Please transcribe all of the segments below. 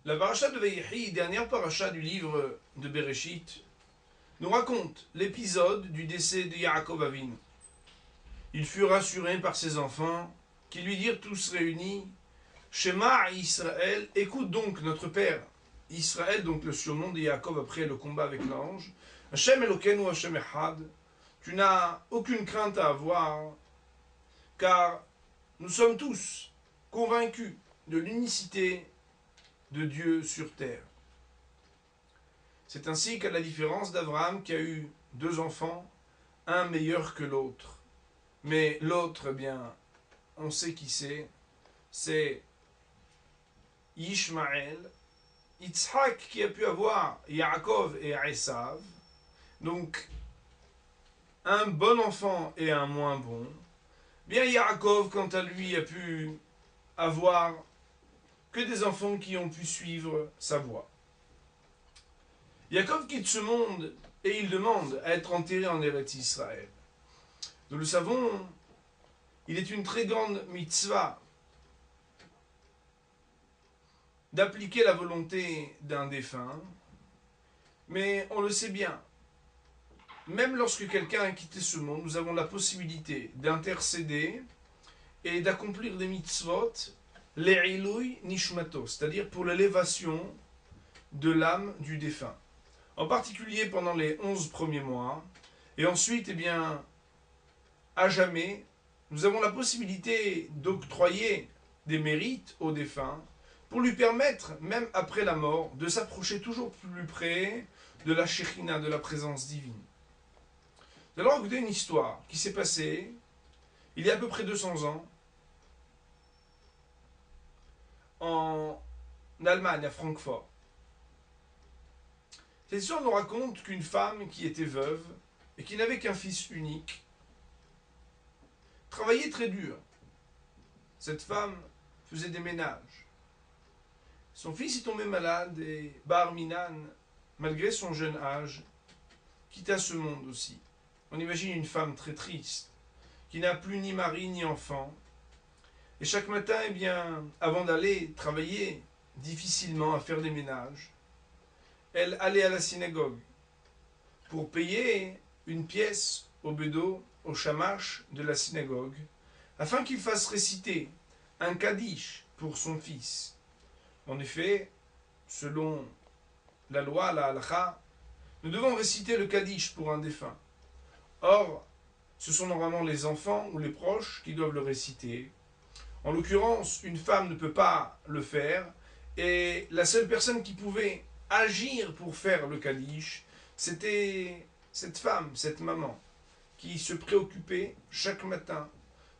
La paracha de Vayechi, dernière paracha du livre de Bereshit, nous raconte l'épisode du décès de Yaakov Avinu. Il fut rassuré par ses enfants qui lui dirent tous réunis: Shema Israël, écoute donc notre père. Israël, donc le surnom de Yaakov après le combat avec l'ange. Hashem Elokeinu Hashem Echad, tu n'as aucune crainte à avoir, car nous sommes tous convaincus de l'unicité de Dieu sur terre. C'est ainsi qu'à la différence d'Abraham qui a eu deux enfants, un meilleur que l'autre. Mais l'autre, eh bien, on sait qui c'est Ishmaël, Yitzhak qui a pu avoir Yaakov et Esav, donc un bon enfant et un moins bon. Bien Yaakov, quant à lui, a pu avoir que des enfants qui ont pu suivre sa voie. Yaakov quitte ce monde et il demande à être enterré en Eretz Israël. Nous le savons, il est une très grande mitzvah d'appliquer la volonté d'un défunt, mais on le sait bien, même lorsque quelqu'un a quitté ce monde, nous avons la possibilité d'intercéder et d'accomplir des mitzvot, le'ilui nishmato, c'est-à-dire pour l'élévation de l'âme du défunt. En particulier pendant les 11 premiers mois, et ensuite, eh bien, à jamais, nous avons la possibilité d'octroyer des mérites au défunt pour lui permettre, même après la mort, de s'approcher toujours plus près de la Shekhinah, de la présence divine. Nous allons raconter une histoire qui s'est passée il y a à peu près 200 ans en Allemagne, à Francfort. Cette histoire nous raconte qu'une femme qui était veuve et qui n'avait qu'un fils unique travaillait très dur. Cette femme faisait des ménages. Son fils est tombé malade et Bar Minan, malgré son jeune âge, quitta ce monde aussi. On imagine une femme très triste, qui n'a plus ni mari ni enfant. Et chaque matin, eh bien, avant d'aller travailler difficilement à faire des ménages, elle allait à la synagogue pour payer une pièce au bedeau, au shamash de la synagogue, afin qu'il fasse réciter un kaddish pour son fils. En effet, selon la loi, la halakha, nous devons réciter le kaddish pour un défunt. Or, ce sont normalement les enfants ou les proches qui doivent le réciter. En l'occurrence, une femme ne peut pas le faire, et la seule personne qui pouvait agir pour faire le kaddish, c'était cette femme, cette maman, qui se préoccupait chaque matin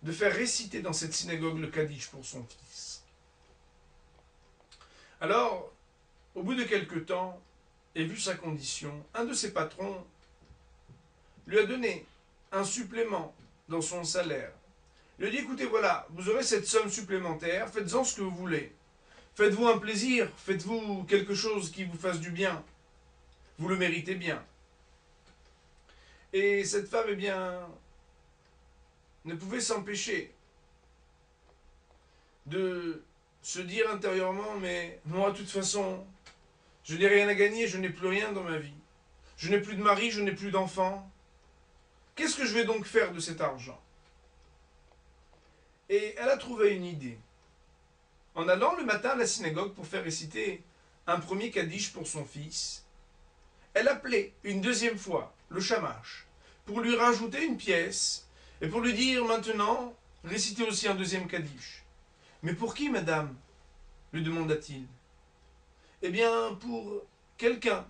de faire réciter dans cette synagogue le kaddish pour son fils. Alors, au bout de quelque temps, et vu sa condition, un de ses patrons lui a donné un supplément dans son salaire. Il lui a dit: écoutez, voilà, vous aurez cette somme supplémentaire, faites-en ce que vous voulez. Faites-vous un plaisir, faites-vous quelque chose qui vous fasse du bien. Vous le méritez bien. Et cette femme, eh bien, ne pouvait s'empêcher de se dire intérieurement: mais moi, de toute façon, je n'ai rien à gagner, je n'ai plus rien dans ma vie. Je n'ai plus de mari, je n'ai plus d'enfant. Qu'est-ce que je vais donc faire de cet argent? Et elle a trouvé une idée. En allant le matin à la synagogue pour faire réciter un premier kaddish pour son fils, elle appelait une deuxième fois le shamash pour lui rajouter une pièce et pour lui dire: maintenant, récitez aussi un deuxième kaddish. Mais pour qui, madame? Lui demanda-t-il. Eh bien, pour quelqu'un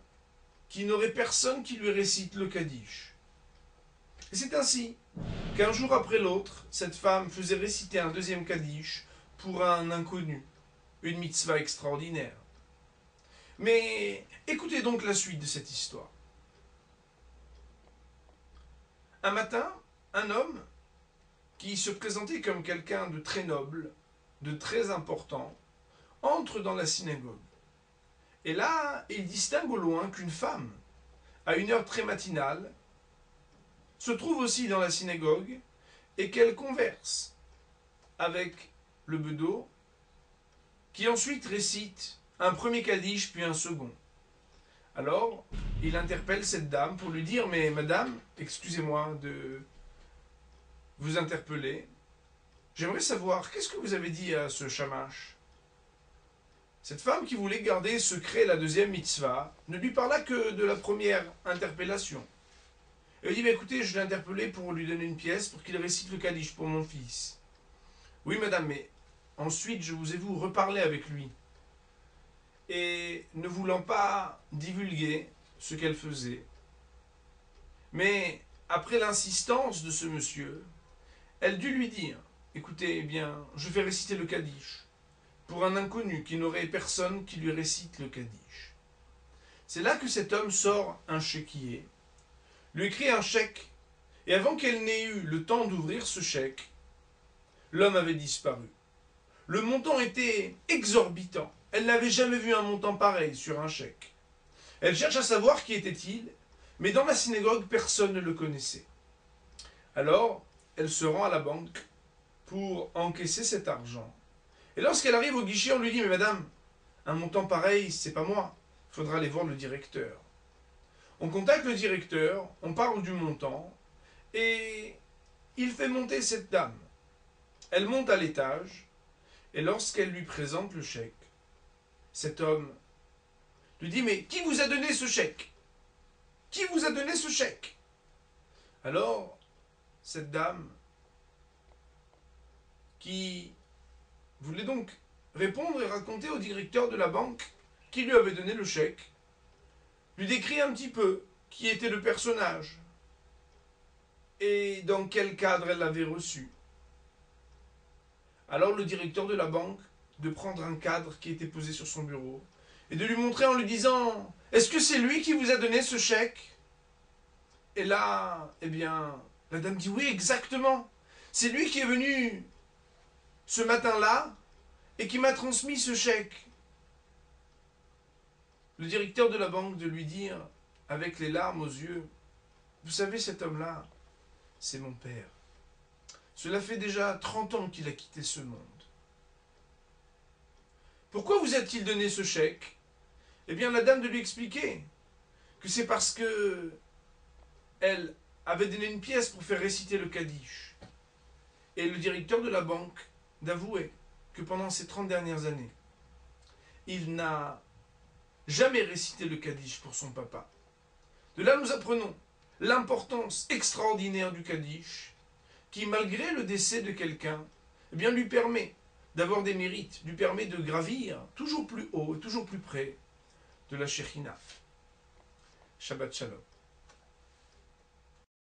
qui n'aurait personne qui lui récite le kaddish. Et c'est ainsi qu'un jour après l'autre, cette femme faisait réciter un deuxième kaddish pour un inconnu, une mitzvah extraordinaire. Mais écoutez donc la suite de cette histoire. Un matin, un homme qui se présentait comme quelqu'un de très noble, de très important, entre dans la synagogue. Et là, il distingue au loin qu'une femme, à une heure très matinale, se trouve aussi dans la synagogue et qu'elle converse avec le bedeau, qui ensuite récite un premier Kaddish puis un second. Alors, il interpelle cette dame pour lui dire, mais madame, excusez-moi de vous interpeller, j'aimerais savoir, qu'est-ce que vous avez dit à ce shamash? Cette femme qui voulait garder secret la deuxième mitzvah ne lui parla que de la première interpellation. Elle dit, bah, écoutez, je l'ai interpellé pour lui donner une pièce pour qu'il récite le Kaddish pour mon fils. Oui, madame, mais ensuite je vous ai vu reparler avec lui. Et ne voulant pas divulguer ce qu'elle faisait. Mais après l'insistance de ce monsieur, elle dut lui dire, écoutez, eh bien, je vais réciter le Kaddish pour un inconnu qui n'aurait personne qui lui récite le Kaddish. C'est là que cet homme sort un chéquier, lui écrit un chèque, et avant qu'elle n'ait eu le temps d'ouvrir ce chèque, l'homme avait disparu. Le montant était exorbitant. Elle n'avait jamais vu un montant pareil sur un chèque. Elle cherche à savoir qui était-il, mais dans la synagogue, personne ne le connaissait. Alors, elle se rend à la banque pour encaisser cet argent. Et lorsqu'elle arrive au guichet, on lui dit, mais madame, un montant pareil, c'est pas moi. Il faudra aller voir le directeur. On contacte le directeur, on parle du montant, et il fait monter cette dame. Elle monte à l'étage, et lorsqu'elle lui présente le chèque, cet homme lui dit, mais qui vous a donné ce chèque? Qui vous a donné ce chèque? Alors, cette dame, qui voulait donc répondre et raconter au directeur de la banque qui lui avait donné le chèque, lui décrit un petit peu qui était le personnage et dans quel cadre elle l'avait reçu. Alors le directeur de la banque de prendre un cadre qui était posé sur son bureau et de lui montrer en lui disant « Est-ce que c'est lui qui vous a donné ce chèque ?» Et là, eh bien, la dame dit « Oui, exactement. C'est lui qui est venu ce matin-là et qui m'a transmis ce chèque. » Le directeur de la banque de lui dire, avec les larmes aux yeux, « Vous savez, cet homme-là, c'est mon père. Cela fait déjà 30 ans qu'il a quitté ce monde. Pourquoi vous a-t-il donné ce chèque ?» Eh bien, la dame de lui expliquer que c'est parce que elle avait donné une pièce pour faire réciter le Kaddish. Et le directeur de la banque d'avouer que pendant ces 30 dernières années, il n'a jamais récité le Kaddish pour son papa. De là, nous apprenons l'importance extraordinaire du Kaddish, qui, malgré le décès de quelqu'un, eh bien, lui permet d'avoir des mérites, lui permet de gravir toujours plus haut et toujours plus près de la Shekhinah. Shabbat Shalom.